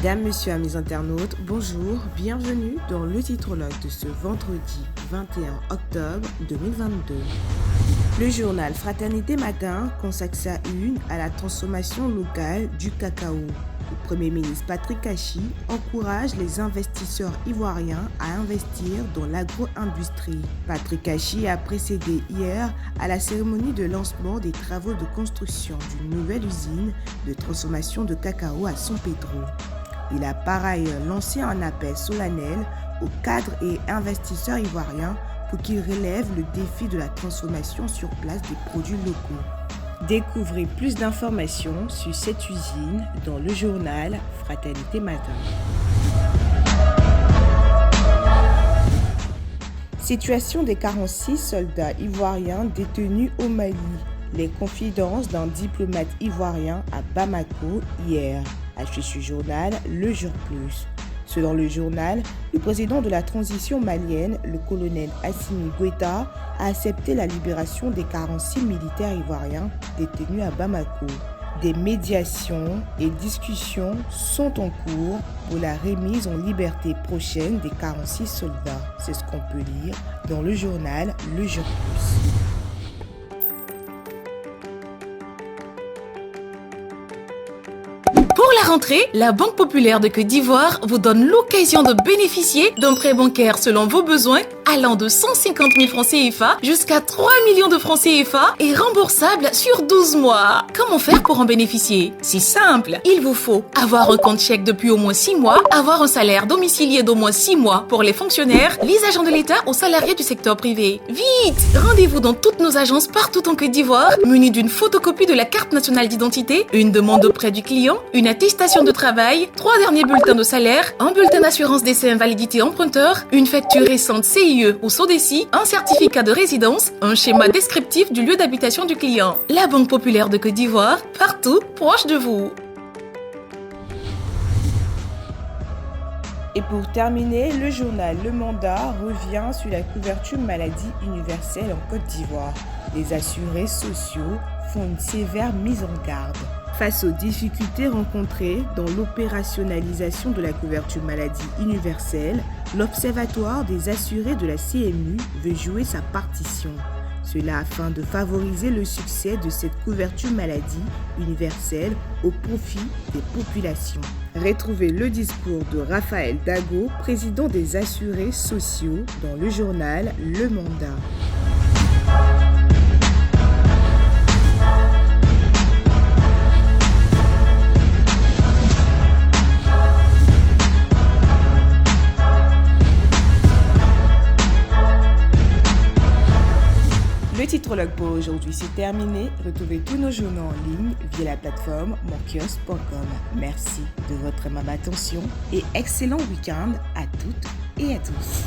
Mesdames, Messieurs, amis internautes, bonjour, bienvenue dans le titrologue de ce vendredi 21 octobre 2022. Le journal Fraternité Matin consacre sa une à la transformation locale du cacao. Le Premier ministre Patrick Kachis encourage les investisseurs ivoiriens à investir dans l'agro-industrie. Patrick Kachis a précédé hier à la cérémonie de lancement des travaux de construction d'une nouvelle usine de transformation de cacao à San Pedro. Il a par ailleurs lancé un appel solennel aux cadres et investisseurs ivoiriens pour qu'ils relèvent le défi de la transformation sur place des produits locaux. Découvrez plus d'informations sur cette usine dans le journal Fraternité Matin. Situation des 46 soldats ivoiriens détenus au Mali. Les confidences d'un diplomate ivoirien à Bamako hier. Achetez ce journal Le Jour Plus. Selon le journal, le président de la transition malienne, le colonel Assimi Goïta, a accepté la libération des 46 militaires ivoiriens détenus à Bamako. Des médiations et discussions sont en cours pour la remise en liberté prochaine des 46 soldats. C'est ce qu'on peut lire dans le journal Le Jour Plus. Pour la rentrée, la Banque Populaire de Côte d'Ivoire vous donne l'occasion de bénéficier d'un prêt bancaire selon vos besoins allant de 150 000 francs CFA jusqu'à 3 millions de francs CFA et remboursable sur 12 mois. Comment faire pour en bénéficier? C'est simple, il vous faut avoir un compte chèque depuis au moins 6 mois, avoir un salaire domicilié d'au moins 6 mois pour les fonctionnaires, les agents de l'État ou salariés du secteur privé. Vite! Rendez-vous dans toutes nos agences partout en Côte d'Ivoire, munis d'une photocopie de la carte nationale d'identité, une demande auprès du client, une attestation de travail, 3 derniers bulletins de salaire, un bulletin d'assurance décès invalidité emprunteur, une facture récente CIE ou SODECI, un certificat de résidence, un schéma descriptif du lieu d'habitation du client. La Banque Populaire de Côte d'Ivoire, partout, proche de vous. Et pour terminer, le journal Le Mandat revient sur la couverture maladie universelle en Côte d'Ivoire. Les assurés sociaux font une sévère mise en garde. Face aux difficultés rencontrées dans l'opérationnalisation de la couverture maladie universelle, l'Observatoire des assurés de la CMU veut jouer sa partition. Cela afin de favoriser le succès de cette couverture maladie universelle au profit des populations. Retrouvez le discours de Raphaël Dago, président des assurés sociaux, dans le journal Le Mandat. Le titrologue pour aujourd'hui, c'est terminé. Retrouvez tous nos journaux en ligne via la plateforme monkios.com. Merci de votre aimable attention et excellent week-end à toutes et à tous.